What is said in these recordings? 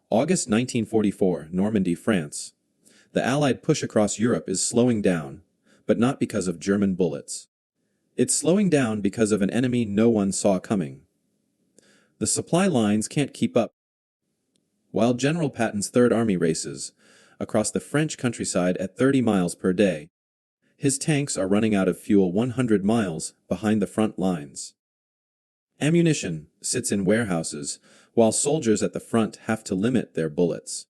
August 1944, Normandy, France. The Allied push across Europe is slowing down, but not because of German bullets. It's slowing down because of an enemy no one saw coming. The supply lines can't keep up. While General Patton's Third Army races across the French countryside at 30 miles per day, his tanks are running out of fuel 100 miles behind the front lines. Ammunition sits in warehouses, while soldiers at the front have to limit their bullets.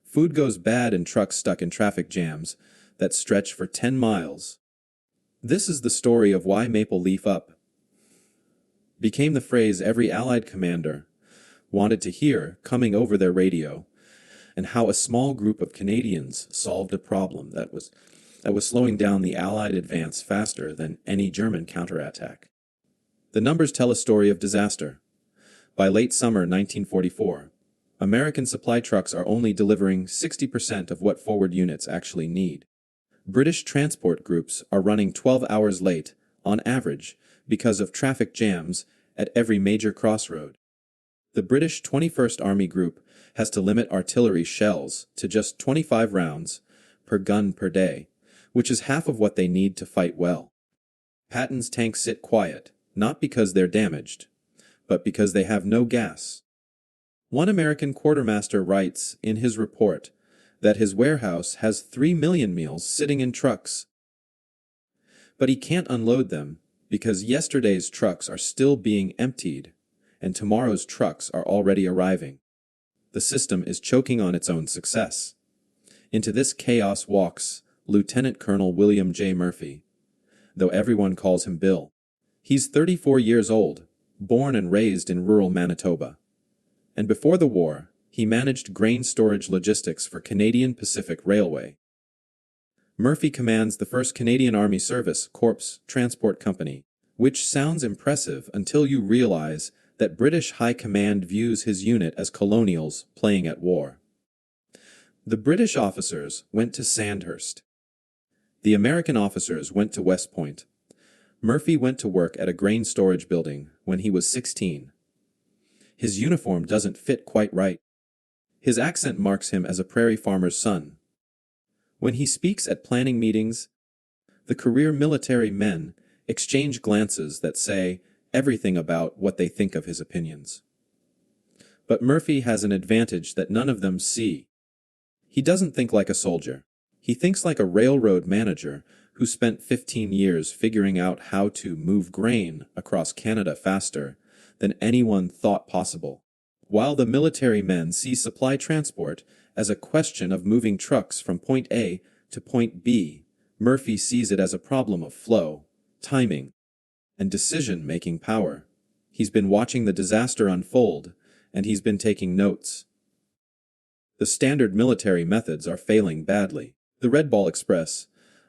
Food goes bad in trucks stuck in traffic jams that stretch for 10 miles. This is the story of why Maple Leaf Up became the phrase every Allied commander wanted to hear coming over their radio, and how a small group of Canadians solved a problem that was slowing down the Allied advance faster than any German counterattack. The numbers tell a story of disaster. By late summer 1944, American supply trucks are only delivering 60% of what forward units actually need. British transport groups are running 12 hours late, on average, because of traffic jams at every major crossroad. The British 21st Army Group has to limit artillery shells to just 25 rounds per gun per day, which is half of what they need to fight well. Patton's tanks sit quiet, not because they're damaged, but because they have no gas. One American quartermaster writes in his report that his warehouse has 3 million meals sitting in trucks. But he can't unload them because yesterday's trucks are still being emptied and tomorrow's trucks are already arriving. The system is choking on its own success. Into this chaos walks Lieutenant Colonel William J. Murphy, though everyone calls him Bill. He's 34 years old, born and raised in rural Manitoba. And before the war, he managed grain storage logistics for Canadian Pacific Railway. Murphy commands the 1st Canadian Army Service Corps Transport Company, which sounds impressive until you realize that British High Command views his unit as colonials playing at war. The British officers went to Sandhurst. The American officers went to West Point. Murphy went to work at a grain storage building when he was 16. His uniform doesn't fit quite right. His accent marks him as a prairie farmer's son. When he speaks at planning meetings, the career military men exchange glances that say everything about what they think of his opinions. But Murphy has an advantage that none of them see. He doesn't think like a soldier. He thinks like a railroad manager who spent 15 years figuring out how to move grain across Canada faster than anyone thought possible. While the military men see supply transport as a question of moving trucks from point A to point B, Murphy sees it as a problem of flow, timing, and decision-making power. He's been watching the disaster unfold, and he's been taking notes. The standard military methods are failing badly. The Red Ball Express,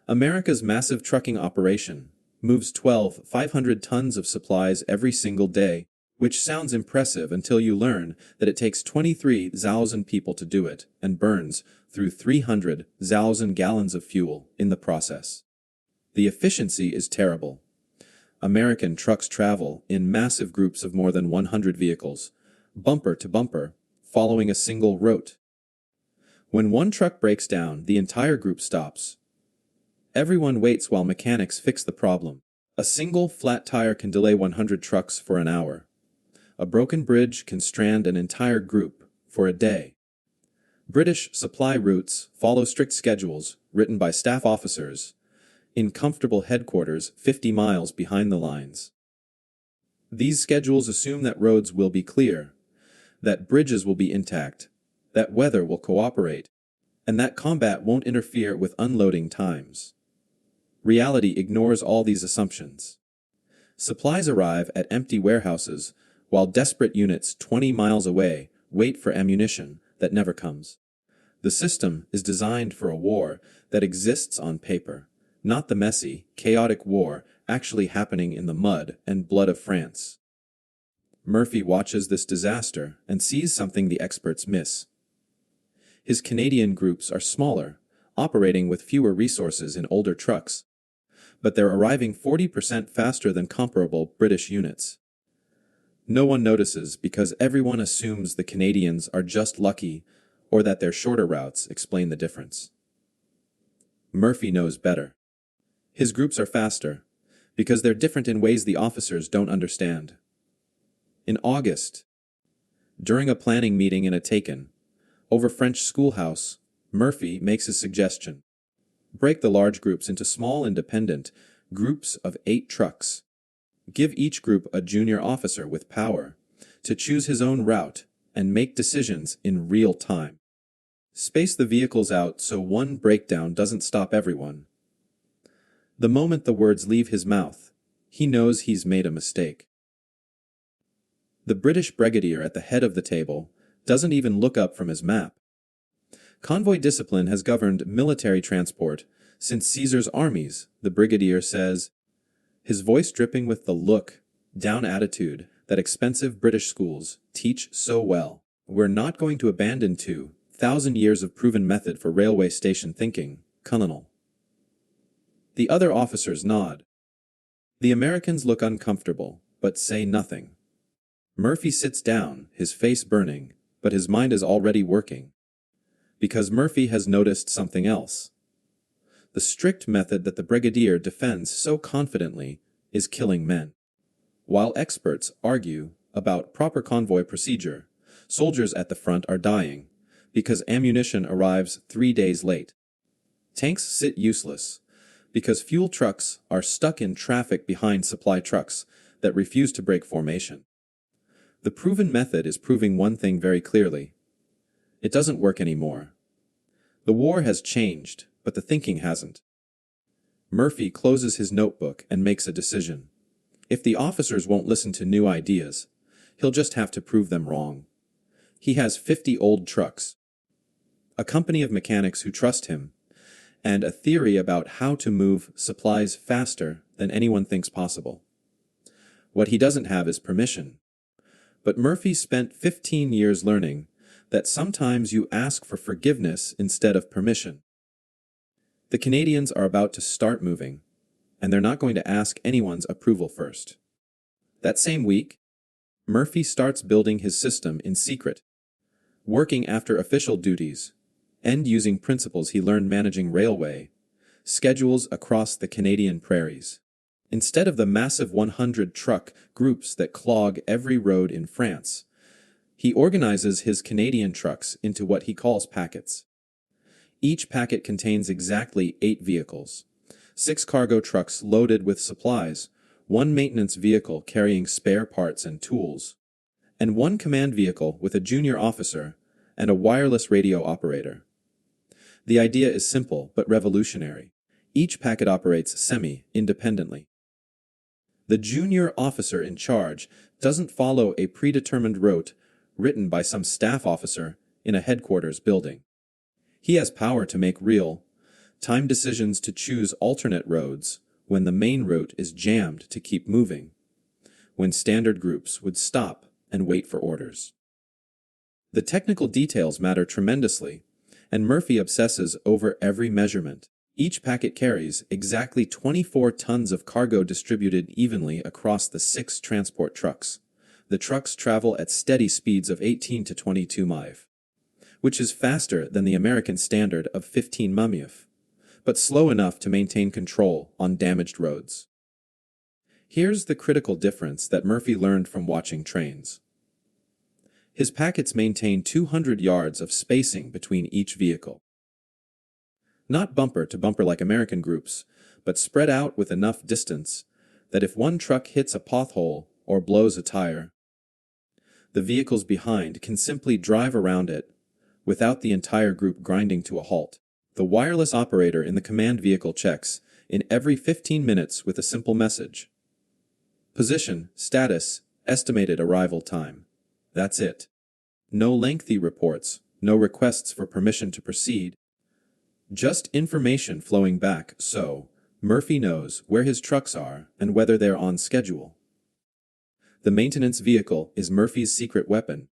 America's massive trucking operation, moves 500 tons of supplies every single day, which sounds impressive until you learn that it takes 23,000 people to do it and burns through 300,000 gallons of fuel in the process. The efficiency is terrible. American trucks travel in massive groups of more than 100 vehicles, bumper to bumper, following a single route. When one truck breaks down, the entire group stops. Everyone waits while mechanics fix the problem. A single flat tire can delay 100 trucks for an hour. A broken bridge can strand an entire group for a day. British supply routes follow strict schedules written by staff officers in comfortable headquarters 50 miles behind the lines. These schedules assume that roads will be clear, that bridges will be intact, that weather will cooperate, and that combat won't interfere with unloading times. Reality ignores all these assumptions. Supplies arrive at empty warehouses, while desperate units 20 miles away wait for ammunition that never comes. The system is designed for a war that exists on paper, not the messy, chaotic war actually happening in the mud and blood of France. Murphy watches this disaster and sees something the experts miss. His Canadian groups are smaller, operating with fewer resources in older trucks, but they're arriving 40% faster than comparable British units. No one notices because everyone assumes the Canadians are just lucky or that their shorter routes explain the difference. Murphy knows better. His groups are faster because they're different in ways the officers don't understand. In August, during a planning meeting in a taken, over French schoolhouse, Murphy makes his suggestion. Break the large groups into small independent groups of 8 trucks. Give each group a junior officer with power to choose his own route and make decisions in real time. Space the vehicles out so one breakdown doesn't stop everyone. The moment the words leave his mouth, he knows he's made a mistake. The British brigadier at the head of the table doesn't even look up from his map. Convoy discipline has governed military transport since Caesar's armies, the brigadier says, his voice dripping with the look-down attitude that expensive British schools teach so well. We're not going to abandon 2,000 years of proven method for railway station thinking, Colonel. The other officers nod. The Americans look uncomfortable, but say nothing. Murphy sits down, his face burning, but his mind is already working. Because Murphy has noticed something else. The strict method that the brigadier defends so confidently is killing men. While experts argue about proper convoy procedure, soldiers at the front are dying because ammunition arrives 3 days late. Tanks sit useless because fuel trucks are stuck in traffic behind supply trucks that refuse to break formation. The proven method is proving one thing very clearly. It doesn't work anymore. The war has changed, but the thinking hasn't. Murphy closes his notebook and makes a decision. If the officers won't listen to new ideas, he'll just have to prove them wrong. He has 50 old trucks, a company of mechanics who trust him, and a theory about how to move supplies faster than anyone thinks possible. What he doesn't have is permission. But Murphy spent 15 years learning that sometimes you ask for forgiveness instead of permission. The Canadians are about to start moving, and they're not going to ask anyone's approval first. That same week, Murphy starts building his system in secret, working after official duties, and using principles he learned managing railway schedules across the Canadian prairies. Instead of the massive 100-truck groups that clog every road in France, he organizes his Canadian trucks into what he calls packets. Each packet contains exactly 8 vehicles, 6 cargo trucks loaded with supplies, 1 maintenance vehicle carrying spare parts and tools, and 1 command vehicle with a junior officer and a wireless radio operator. The idea is simple but revolutionary. Each packet operates semi-independently. The junior officer in charge doesn't follow a predetermined route written by some staff officer in a headquarters building. He has power to make real-time decisions to choose alternate roads when the main route is jammed to keep moving, when standard groups would stop and wait for orders. The technical details matter tremendously, and Murphy obsesses over every measurement. Each packet carries exactly 24 tons of cargo distributed evenly across the 6 transport trucks. The trucks travel at steady speeds of 18 to 22 mph, which is faster than the American standard of 15 mph, but slow enough to maintain control on damaged roads. Here's the critical difference that Murphy learned from watching trains. His packets maintain 200 yards of spacing between each vehicle. Not bumper to bumper like American groups, but spread out with enough distance that if one truck hits a pothole or blows a tire, the vehicles behind can simply drive around it without the entire group grinding to a halt. The wireless operator in the command vehicle checks in every 15 minutes with a simple message. Position, status, estimated arrival time. That's it. No lengthy reports, no requests for permission to proceed. Just information flowing back so Murphy knows where his trucks are and whether they're on schedule. The maintenance vehicle is Murphy's secret weapon,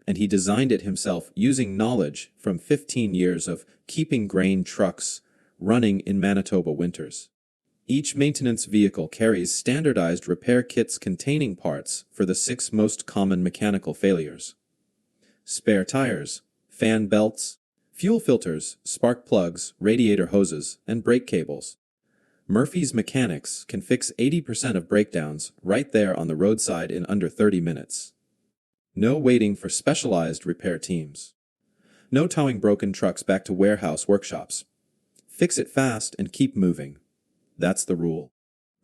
and he designed it himself using knowledge from 15 years of keeping grain trucks running in Manitoba winters. Each maintenance vehicle carries standardized repair kits containing parts for the 6 most common mechanical failures: spare tires, fan belts, fuel filters, spark plugs, radiator hoses, and brake cables. Murphy's mechanics can fix 80% of breakdowns right there on the roadside in under 30 minutes. No waiting for specialized repair teams. No towing broken trucks back to warehouse workshops. Fix it fast and keep moving. That's the rule.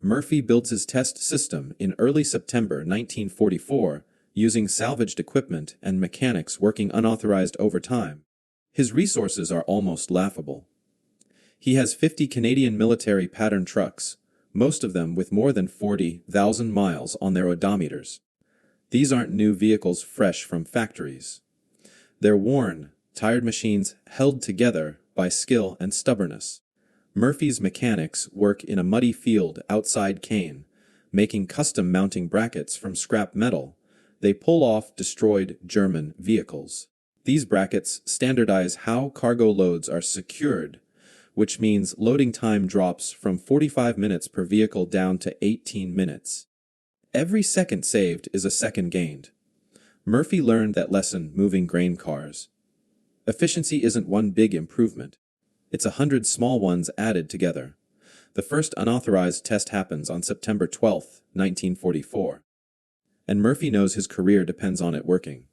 Murphy builds his test system in early September 1944 using salvaged equipment and mechanics working unauthorized overtime. His resources are almost laughable. He has 50 Canadian military pattern trucks, most of them with more than 40,000 miles on their odometers. These aren't new vehicles fresh from factories. They're worn, tired machines held together by skill and stubbornness. Murphy's mechanics work in a muddy field outside Caen, making custom mounting brackets from scrap metal. They pull off destroyed German vehicles. These brackets standardize how cargo loads are secured, which means loading time drops from 45 minutes per vehicle down to 18 minutes. Every second saved is a second gained. Murphy learned that lesson moving grain cars. Efficiency isn't one big improvement. It's 100 small ones added together. The first unauthorized test happens on September 12, 1944. And Murphy knows his career depends on it working.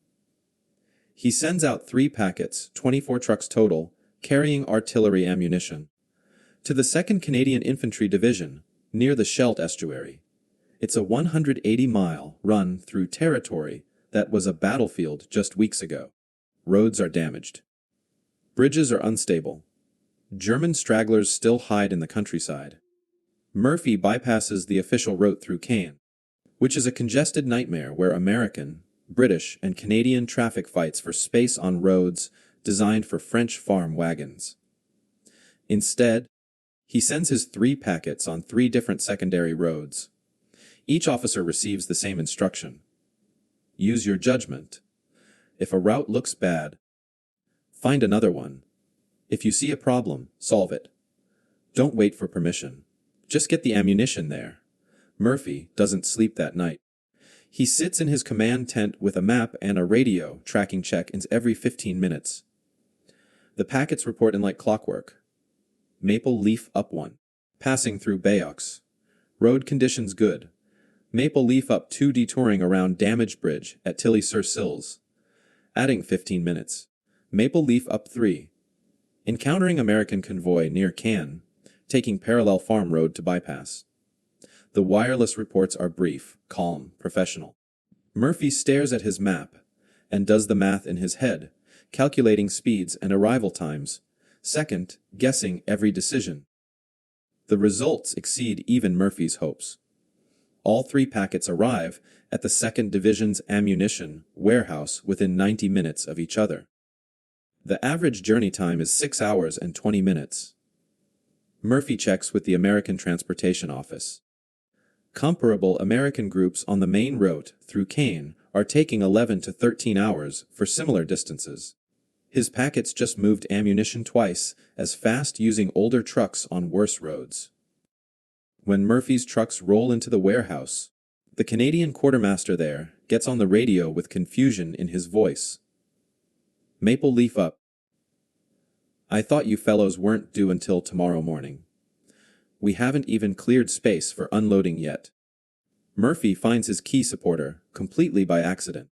He sends out 3 packets, 24 trucks total, carrying artillery ammunition, to the 2nd Canadian Infantry Division, near the Scheldt Estuary. It's a 180-mile run through territory that was a battlefield just weeks ago. Roads are damaged. Bridges are unstable. German stragglers still hide in the countryside. Murphy bypasses the official route through Caen, which is a congested nightmare where American, British, and Canadian traffic fights for space on roads designed for French farm wagons. Instead, he sends his 3 packets on 3 different secondary roads. Each officer receives the same instruction. Use your judgment. If a route looks bad, find another one. If you see a problem, solve it. Don't wait for permission. Just get the ammunition there. Murphy doesn't sleep that night. He sits in his command tent with a map and a radio tracking check-ins every 15 minutes. The packets report in like clockwork. Maple Leaf up 1. Passing through Bayeux. Road conditions good. Maple Leaf up 2 detouring around damaged bridge at Tilly-sur-Sills. Adding 15 minutes. Maple Leaf up 3. Encountering American convoy near Caen, taking parallel farm road to bypass. The wireless reports are brief, calm, professional. Murphy stares at his map and does the math in his head, calculating speeds and arrival times, second, guessing every decision. The results exceed even Murphy's hopes. All 3 packets arrive at the 2nd Division's ammunition warehouse within 90 minutes of each other. The average journey time is 6 hours and 20 minutes. Murphy checks with the American Transportation Office. Comparable American groups on the main route through Caen are taking 11 to 13 hours for similar distances. His packets just moved ammunition twice as fast using older trucks on worse roads. When Murphy's trucks roll into the warehouse, the Canadian quartermaster there gets on the radio with confusion in his voice. Maple Leaf up. I thought you fellows weren't due until tomorrow morning. We haven't even cleared space for unloading yet. Murphy finds his key supporter, completely by accident.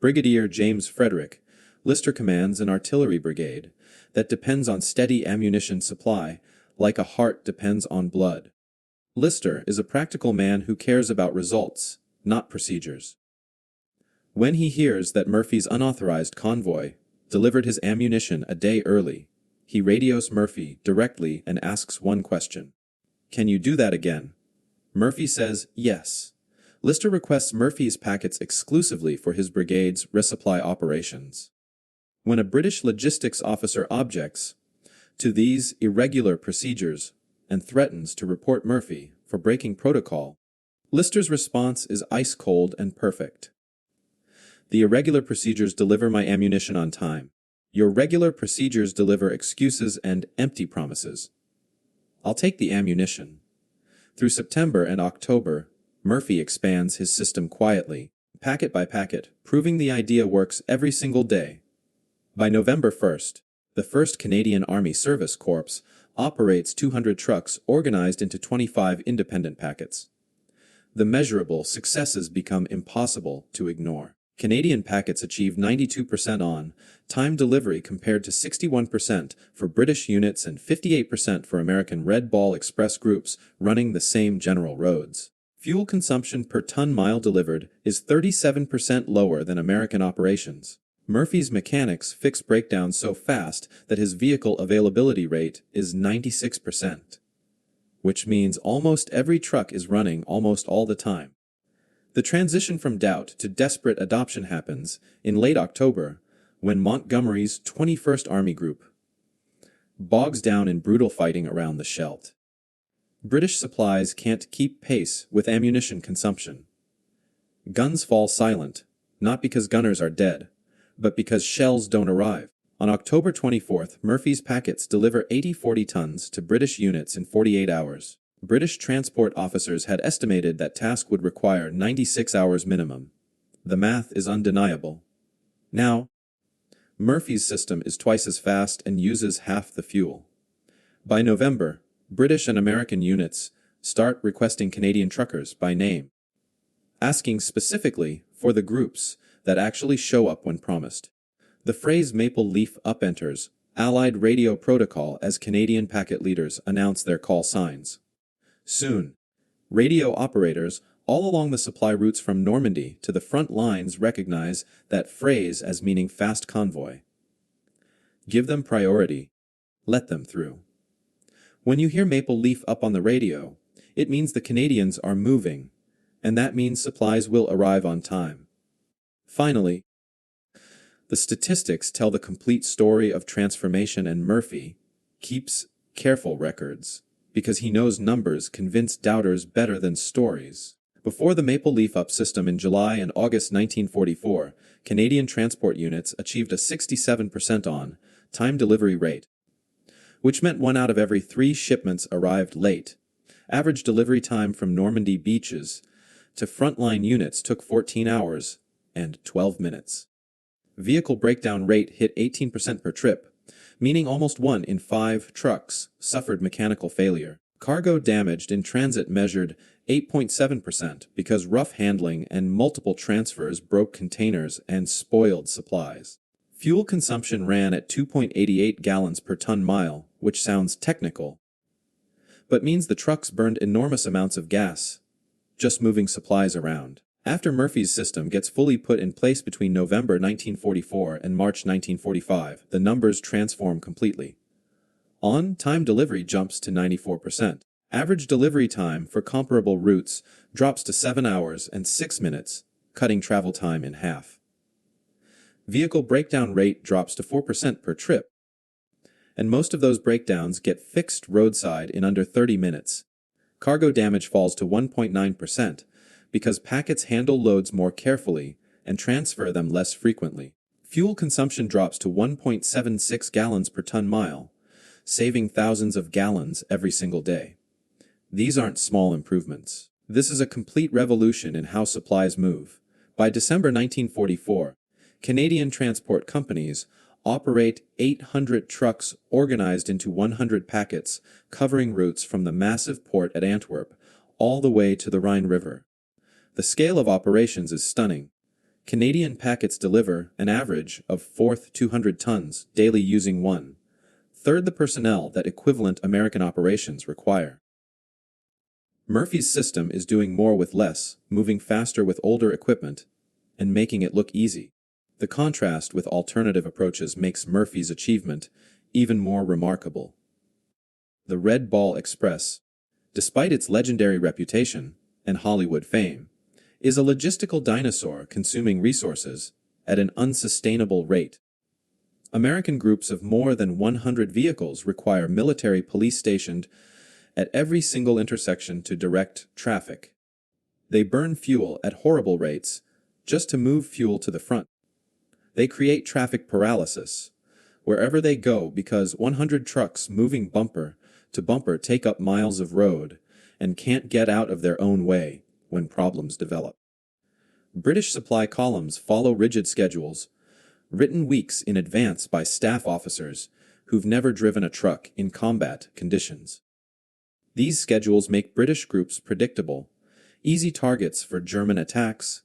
Brigadier James Frederick, Lister commands an artillery brigade that depends on steady ammunition supply, like a heart depends on blood. Lister is a practical man who cares about results, not procedures. When he hears that Murphy's unauthorized convoy delivered his ammunition a day early, he radios Murphy directly and asks one question. Can you do that again? Murphy says yes. Lister requests Murphy's packets exclusively for his brigade's resupply operations. When a British logistics officer objects to these irregular procedures and threatens to report Murphy for breaking protocol, Lister's response is ice cold and perfect. The irregular procedures deliver my ammunition on time. Your regular procedures deliver excuses and empty promises. I'll take the ammunition. Through September and October, Murphy expands his system quietly, packet by packet, proving the idea works every single day. By November 1st, the 1st Canadian Army Service Corps operates 200 trucks organized into 25 independent packets. The measurable successes become impossible to ignore. Canadian packets achieve 92% on-time delivery compared to 61% for British units and 58% for American Red Ball Express groups running the same general roads. Fuel consumption per ton-mile delivered is 37% lower than American operations. Murphy's mechanics fix breakdowns so fast that his vehicle availability rate is 96%, which means almost every truck is running almost all the time. The transition from doubt to desperate adoption happens in late October when Montgomery's 21st Army Group bogs down in brutal fighting around the Scheldt. British supplies can't keep pace with ammunition consumption. Guns fall silent, not because gunners are dead, but because shells don't arrive. On October 24th, Murphy's packets deliver 80-40 tons to British units in 48 hours. British transport officers had estimated that task would require 96 hours minimum. The math is undeniable. Now, Murphy's system is twice as fast and uses half the fuel. By November, British and American units start requesting Canadian truckers by name, asking specifically for the groups that actually show up when promised. The phrase Maple Leaf Up enters Allied radio protocol as Canadian packet leaders announce their call signs. Soon, radio operators all along the supply routes from Normandy to the front lines recognize that phrase as meaning fast convoy. Give them priority. Let them through. When you hear Maple Leaf Up on the radio, it means the Canadians are moving, and that means supplies will arrive on time. Finally, the statistics tell the complete story of transformation, and Murphy keeps careful records because he knows numbers convince doubters better than stories. Before the Maple Leaf Up system in July and August 1944, Canadian transport units achieved a 67% on-time delivery rate, which meant 1 out of every 3 shipments arrived late. Average delivery time from Normandy beaches to frontline units took 14 hours and 12 minutes. Vehicle breakdown rate hit 18% per trip, meaning almost 1 in 5 trucks suffered mechanical failure. Cargo damaged in transit measured 8.7% because rough handling and multiple transfers broke containers and spoiled supplies. Fuel consumption ran at 2.88 gallons per ton-mile, which sounds technical, but means the trucks burned enormous amounts of gas just moving supplies around. After Murphy's system gets fully put in place between November 1944 and March 1945, the numbers transform completely. On-time delivery jumps to 94%. Average delivery time for comparable routes drops to 7 hours and 6 minutes, cutting travel time in half. Vehicle breakdown rate drops to 4% per trip, and most of those breakdowns get fixed roadside in under 30 minutes. Cargo damage falls to 1.9%, because packets handle loads more carefully and transfer them less frequently. Fuel consumption drops to 1.76 gallons per ton-mile, saving thousands of gallons every single day. These aren't small improvements. This is a complete revolution in how supplies move. By December 1944, Canadian transport companies operate 800 trucks organized into 100 packets, covering routes from the massive port at Antwerp all the way to the Rhine River. The scale of operations is stunning. Canadian packets deliver an average of 200 tons daily using 1/3 the personnel that equivalent American operations require. Murphy's system is doing more with less, moving faster with older equipment, and making it look easy. The contrast with alternative approaches makes Murphy's achievement even more remarkable. The Red Ball Express, despite its legendary reputation and Hollywood fame, is a logistical dinosaur consuming resources at an unsustainable rate. American groups of more than 100 vehicles require military police stationed at every single intersection to direct traffic. They burn fuel at horrible rates just to move fuel to the front. They create traffic paralysis wherever they go because 100 trucks moving bumper to bumper take up miles of road and can't get out of their own way when problems develop. British supply columns follow rigid schedules, written weeks in advance by staff officers who've never driven a truck in combat conditions. These schedules make British groups predictable, easy targets for German attacks,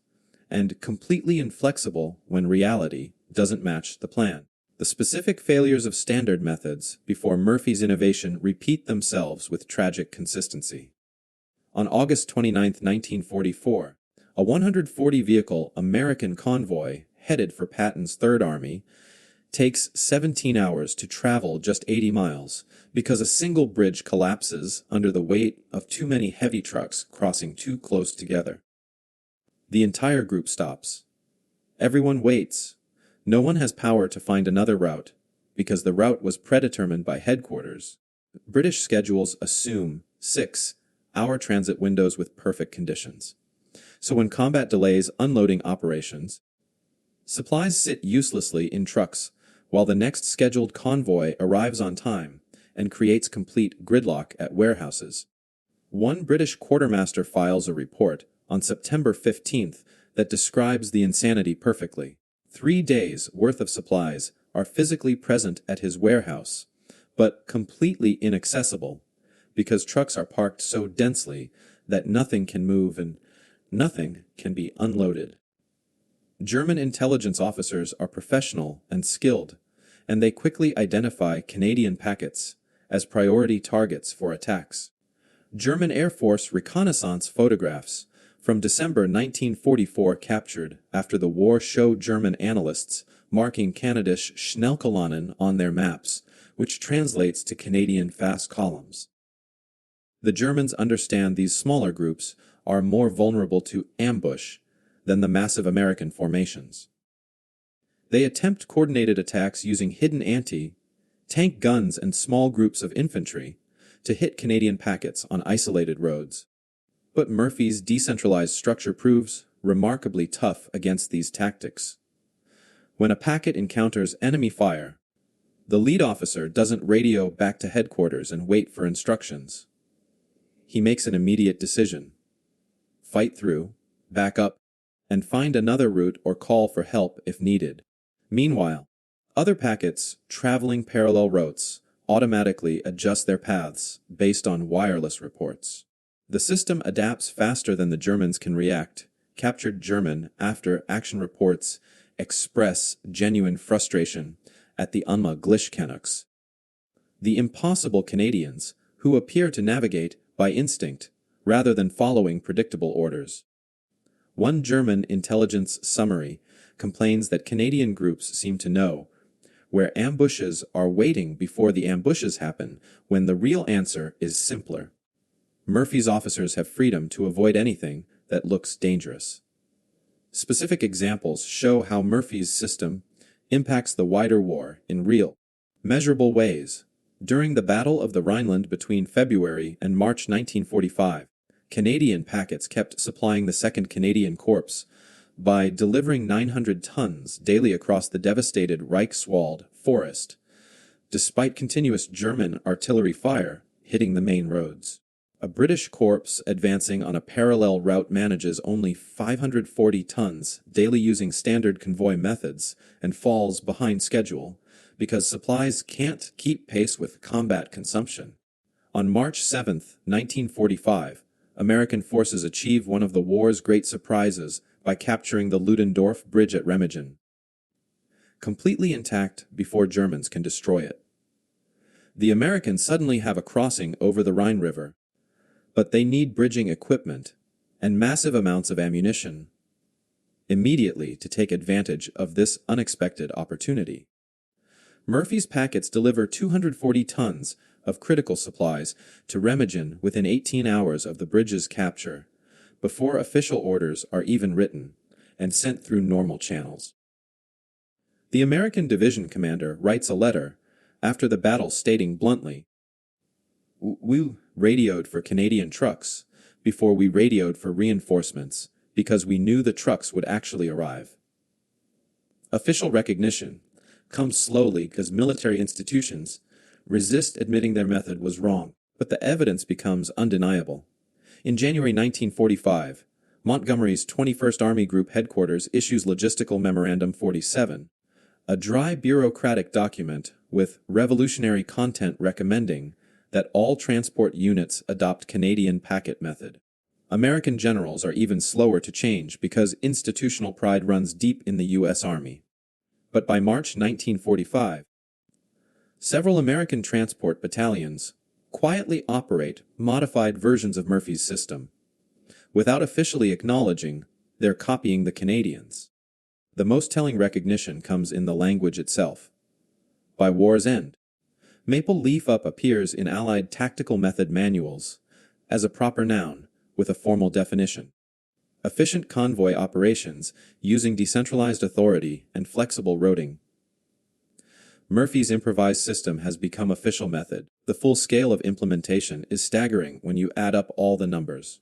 and completely inflexible when reality doesn't match the plan. The specific failures of standard methods before Murphy's innovation repeat themselves with tragic consistency. On August 29, 1944, a 140-vehicle American convoy headed for Patton's Third Army takes 17 hours to travel just 80 miles because a single bridge collapses under the weight of too many heavy trucks crossing too close together. The entire group stops. Everyone waits. No one has power to find another route because the route was predetermined by headquarters. British schedules assume 6-hour transit windows with perfect conditions. So when combat delays unloading operations, supplies sit uselessly in trucks while the next scheduled convoy arrives on time and creates complete gridlock at warehouses. One British quartermaster files a report on September 15th that describes the insanity perfectly. 3 days' worth of supplies are physically present at his warehouse, but completely inaccessible because trucks are parked so densely that nothing can move and nothing can be unloaded. German intelligence officers are professional and skilled, and they quickly identify Canadian packets as priority targets for attacks. German Air Force reconnaissance photographs from December 1944 captured after the war show German analysts marking Canadisch Schnellkolonnen on their maps, which translates to Canadian fast columns. The Germans understand these smaller groups are more vulnerable to ambush than the massive American formations. They attempt coordinated attacks using hidden anti-tank guns and small groups of infantry to hit Canadian packets on isolated roads. But Murphy's decentralized structure proves remarkably tough against these tactics. When a packet encounters enemy fire, the lead officer doesn't radio back to headquarters and wait for instructions. He makes an immediate decision. Fight through, back up, and find another route or call for help if needed. Meanwhile, other packets traveling parallel routes automatically adjust their paths based on wireless reports. The system adapts faster than the Germans can react. Captured German after-action reports express genuine frustration at the unmöglich. The impossible Canadians, who appear to navigate by instinct rather than following predictable orders. One German intelligence summary complains that Canadian groups seem to know where ambushes are waiting before the ambushes happen, when the real answer is simpler. Murphy's officers have freedom to avoid anything that looks dangerous. Specific examples show how Murphy's system impacts the wider war in real, measurable ways. During the Battle of the Rhineland between February and March 1945, Canadian packets kept supplying the 2nd Canadian Corps by delivering 900 tons daily across the devastated Reichswald forest, despite continuous German artillery fire hitting the main roads. A British corps advancing on a parallel route manages only 540 tons daily using standard convoy methods and falls behind schedule because supplies can't keep pace with combat consumption. On March 7, 1945, American forces achieve one of the war's great surprises by capturing the Ludendorff Bridge at Remagen, completely intact before Germans can destroy it. The Americans suddenly have a crossing over the Rhine River, but they need bridging equipment and massive amounts of ammunition immediately to take advantage of this unexpected opportunity. Murphy's packets deliver 240 tons of critical supplies to Remagen within 18 hours of the bridge's capture, before official orders are even written and sent through normal channels. The American division commander writes a letter after the battle stating bluntly, "We radioed for Canadian trucks before we radioed for reinforcements because we knew the trucks would actually arrive." Official recognition comes slowly because military institutions resist admitting their method was wrong, but the evidence becomes undeniable. In January 1945, Montgomery's 21st Army Group Headquarters issues Logistical Memorandum 47, a dry bureaucratic document with revolutionary content recommending that all transport units adopt Canadian packet method. American generals are even slower to change because institutional pride runs deep in the U.S. Army. But by March 1945, several American transport battalions quietly operate modified versions of Murphy's system, without officially acknowledging they're copying the Canadians. The most telling recognition comes in the language itself. By war's end, Maple Leaf Up appears in Allied tactical method manuals as a proper noun with a formal definition. Efficient convoy operations using decentralized authority and flexible routing. Murphy's improvised system has become official method. The full scale of implementation is staggering when you add up all the numbers.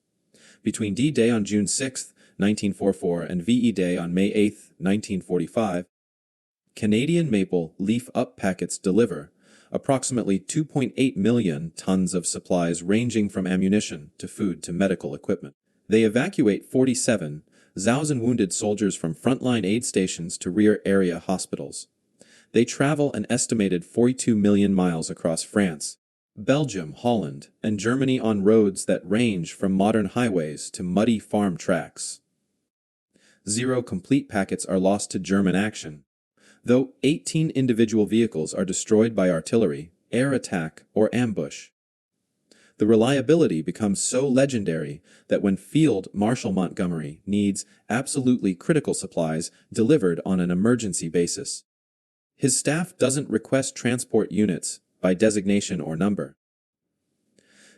Between D-Day on June 6, 1944 and VE Day on May 8, 1945, Canadian Maple Leaf Up packets deliver approximately 2.8 million tons of supplies ranging from ammunition to food to medical equipment. They evacuate 47,000 wounded soldiers from frontline aid stations to rear area hospitals. They travel an estimated 42 million miles across France, Belgium, Holland, and Germany on roads that range from modern highways to muddy farm tracks. 0 complete packets are lost to German action, though 18 individual vehicles are destroyed by artillery, air attack, or ambush. The reliability becomes so legendary that when Field Marshal Montgomery needs absolutely critical supplies delivered on an emergency basis, his staff doesn't request transport units by designation or number.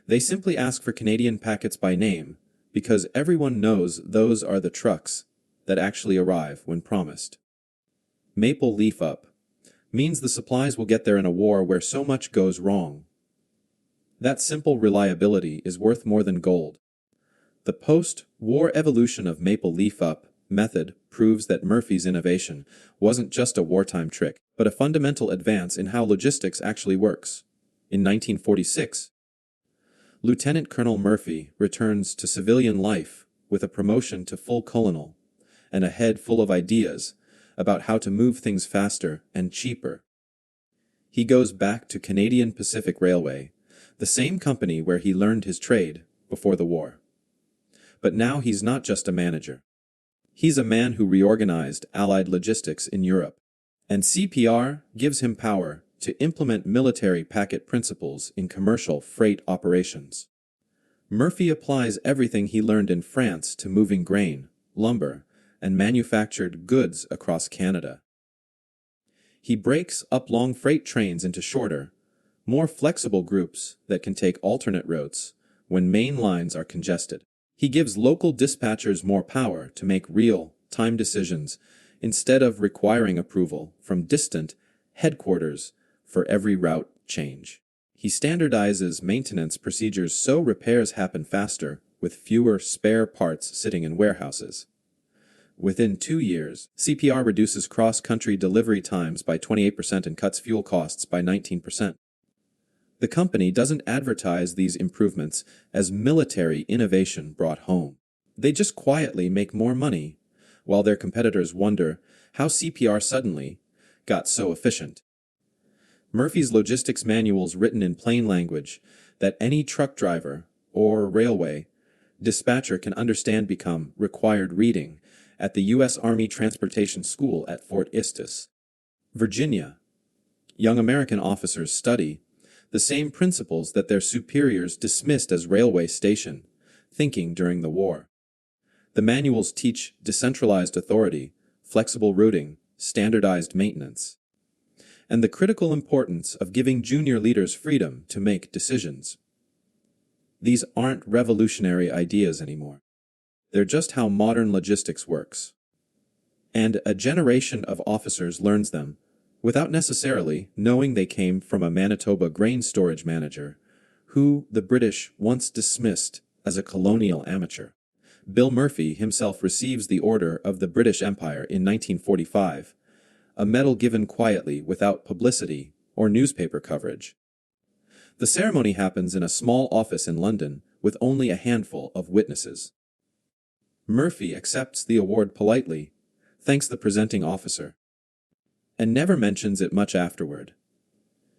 They simply ask for Canadian packets by name because everyone knows those are the trucks that actually arrive when promised. Maple Leaf Up means the supplies will get there in a war where so much goes wrong. That simple reliability is worth more than gold. The post-war evolution of Maple Leaf Up method proves that Murphy's innovation wasn't just a wartime trick, but a fundamental advance in how logistics actually works. In 1946, Lieutenant Colonel Murphy returns to civilian life with a promotion to full colonel and a head full of ideas about how to move things faster and cheaper. He goes back to Canadian Pacific Railway, the same company where he learned his trade before the war. But now he's not just a manager. He's a man who reorganized Allied logistics in Europe, and CPR gives him power to implement military packet principles in commercial freight operations. Murphy applies everything he learned in France to moving grain, lumber, and manufactured goods across Canada. He breaks up long freight trains into shorter, more flexible groups that can take alternate routes when main lines are congested. He gives local dispatchers more power to make real-time decisions instead of requiring approval from distant headquarters for every route change. He standardizes maintenance procedures so repairs happen faster with fewer spare parts sitting in warehouses. Within 2 years, CPR reduces cross-country delivery times by 28% and cuts fuel costs by 19%. The company doesn't advertise these improvements as military innovation brought home. They just quietly make more money, while their competitors wonder how CPR suddenly got so efficient. Murphy's logistics manuals written in plain language that any truck driver or railway dispatcher can understand become required reading at the U.S. Army Transportation School at Fort Eustis, Virginia. Young American officers study the same principles that their superiors dismissed as railway station thinking during the war. The manuals teach decentralized authority, flexible routing, standardized maintenance, and the critical importance of giving junior leaders freedom to make decisions. These aren't revolutionary ideas anymore. They're just how modern logistics works. And a generation of officers learns them without necessarily knowing they came from a Manitoba grain storage manager who the British once dismissed as a colonial amateur. Bill Murphy himself receives the Order of the British Empire in 1945, a medal given quietly without publicity or newspaper coverage. The ceremony happens in a small office in London with only a handful of witnesses. Murphy accepts the award politely, thanks the presenting officer, and never mentions it much afterward.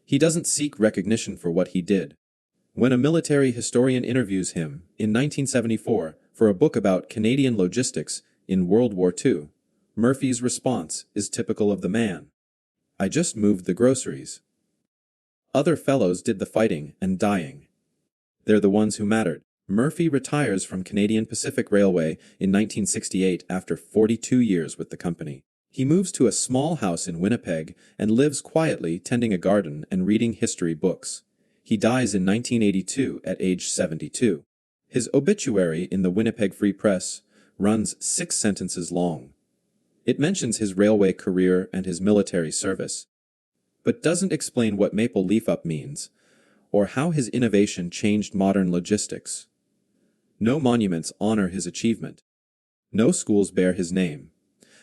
He doesn't seek recognition for what he did. When a military historian interviews him in 1974 for a book about Canadian logistics in World War II, Murphy's response is typical of the man. "I just moved the groceries. Other fellows did the fighting and dying. They're the ones who mattered." Murphy retires from Canadian Pacific Railway in 1968 after 42 years with the company. He moves to a small house in Winnipeg and lives quietly tending a garden and reading history books. He dies in 1982 at age 72. His obituary in the Winnipeg Free Press runs 6 sentences long. It mentions his railway career and his military service, but doesn't explain what Maple Leaf Up means or how his innovation changed modern logistics. No monuments honor his achievement. No schools bear his name.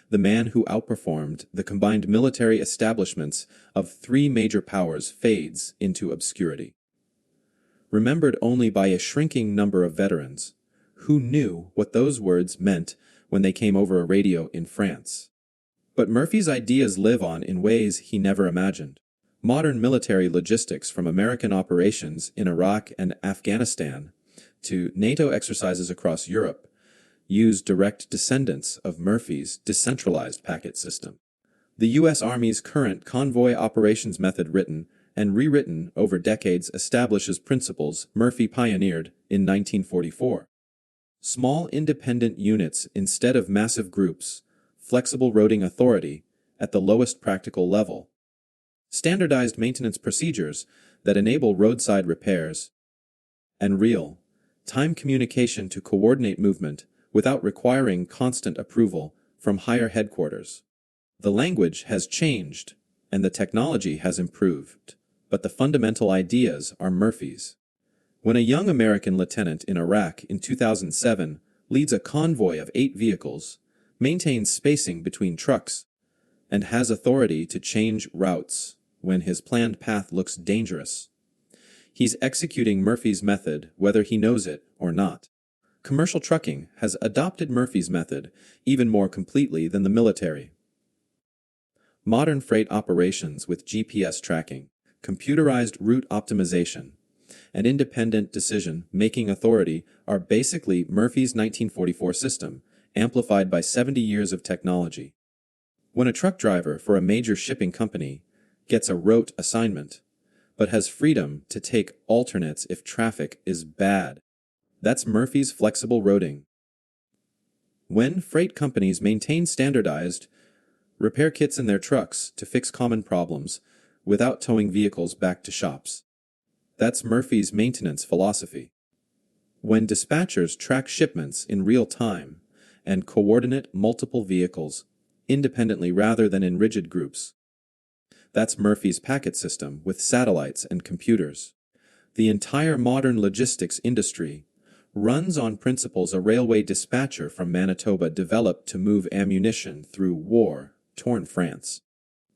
The man who outperformed the combined military establishments of 3 major powers fades into obscurity. Remembered only by a shrinking number of veterans who knew what those words meant when they came over a radio in France. But Murphy's ideas live on in ways he never imagined. Modern military logistics, from American operations in Iraq and Afghanistan to NATO exercises across Europe, use direct descendants of Murphy's decentralized packet system. The U.S. Army's current convoy operations method, written and rewritten over decades, establishes principles Murphy pioneered in 1944. Small independent units instead of massive groups, flexible routing authority at the lowest practical level, standardized maintenance procedures that enable roadside repairs, and real-time communication to coordinate movement without requiring constant approval from higher headquarters. The language has changed and the technology has improved, but the fundamental ideas are Murphy's. When a young American lieutenant in Iraq in 2007 leads a convoy of 8 vehicles, maintains spacing between trucks, and has authority to change routes when his planned path looks dangerous, he's executing Murphy's method whether he knows it or not. Commercial trucking has adopted Murphy's method even more completely than the military. Modern freight operations with GPS tracking, computerized route optimization, and independent decision-making authority are basically Murphy's 1944 system, amplified by 70 years of technology. When a truck driver for a major shipping company gets a route assignment, but has freedom to take alternates if traffic is bad, that's Murphy's flexible routing. When freight companies maintain standardized repair kits in their trucks to fix common problems without towing vehicles back to shops, that's Murphy's maintenance philosophy. When dispatchers track shipments in real time and coordinate multiple vehicles independently rather than in rigid groups, that's Murphy's packet system with satellites and computers. The entire modern logistics industry runs on principles a railway dispatcher from Manitoba developed to move ammunition through war-torn France.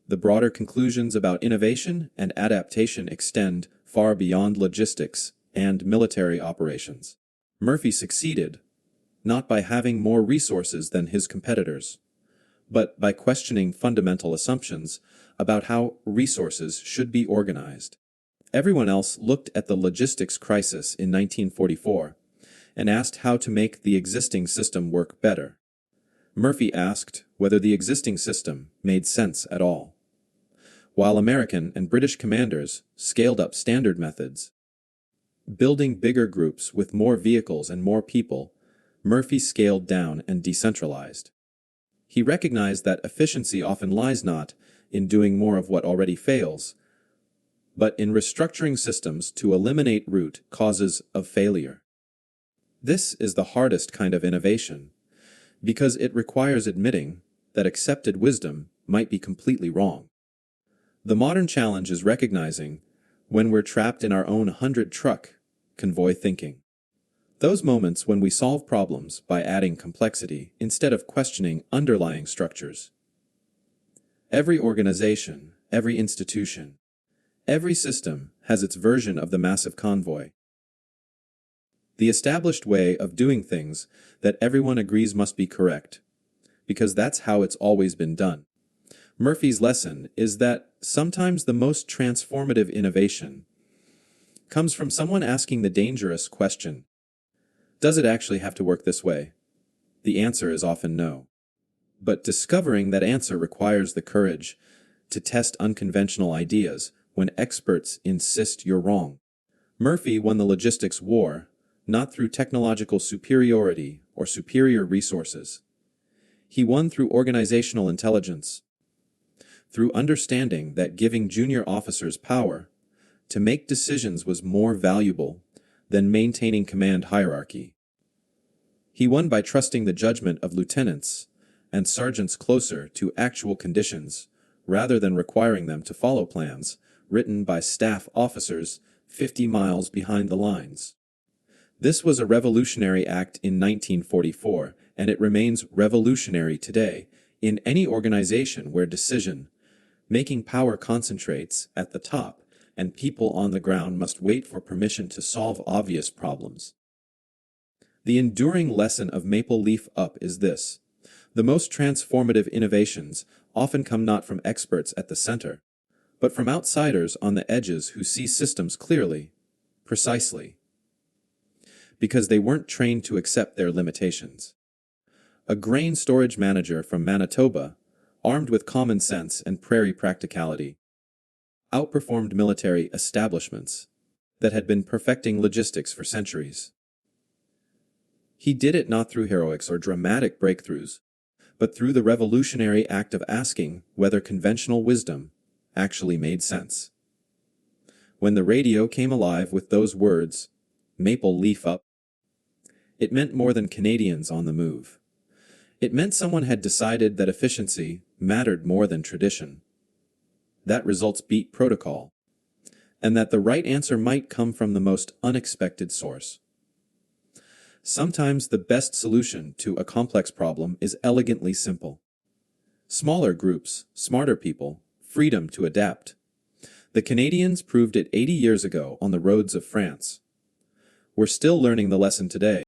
The broader conclusions about innovation and adaptation extend far beyond logistics and military operations. Murphy succeeded, not by having more resources than his competitors, but by questioning fundamental assumptions about how resources should be organized. Everyone else looked at the logistics crisis in 1944 and asked how to make the existing system work better. Murphy asked whether the existing system made sense at all. While American and British commanders scaled up standard methods, building bigger groups with more vehicles and more people, Murphy scaled down and decentralized. He recognized that efficiency often lies not in doing more of what already fails, but in restructuring systems to eliminate root causes of failure. This is the hardest kind of innovation, because it requires admitting that accepted wisdom might be completely wrong. The modern challenge is recognizing when we're trapped in our own 100-truck convoy thinking. Those moments when we solve problems by adding complexity instead of questioning underlying structures. Every organization, every institution, every system has its version of the massive convoy. The established way of doing things that everyone agrees must be correct, because that's how it's always been done. Murphy's lesson is that sometimes the most transformative innovation comes from someone asking the dangerous question, does it actually have to work this way? The answer is often no. But discovering that answer requires the courage to test unconventional ideas when experts insist you're wrong. Murphy won the logistics war, not through technological superiority or superior resources. He won through organizational intelligence, through understanding that giving junior officers power to make decisions was more valuable than maintaining command hierarchy. He won by trusting the judgment of lieutenants and sergeants closer to actual conditions rather than requiring them to follow plans written by staff officers 50 miles behind the lines. This was a revolutionary act in 1944, and it remains revolutionary today in any organization where decision-making power concentrates at the top and people on the ground must wait for permission to solve obvious problems. The enduring lesson of Maple Leaf Up is this: the most transformative innovations often come not from experts at the center, but from outsiders on the edges who see systems clearly, precisely, because they weren't trained to accept their limitations. A grain storage manager from Manitoba, armed with common sense and prairie practicality, outperformed military establishments that had been perfecting logistics for centuries. He did it not through heroics or dramatic breakthroughs, but through the revolutionary act of asking whether conventional wisdom actually made sense. When the radio came alive with those words, "Maple Leaf Up," it meant more than Canadians on the move. It meant someone had decided that efficiency mattered more than tradition, that results beat protocol, and that the right answer might come from the most unexpected source. Sometimes the best solution to a complex problem is elegantly simple. Smaller groups, smarter people, freedom to adapt. The Canadians proved it 80 years ago on the roads of France. We're still learning the lesson today.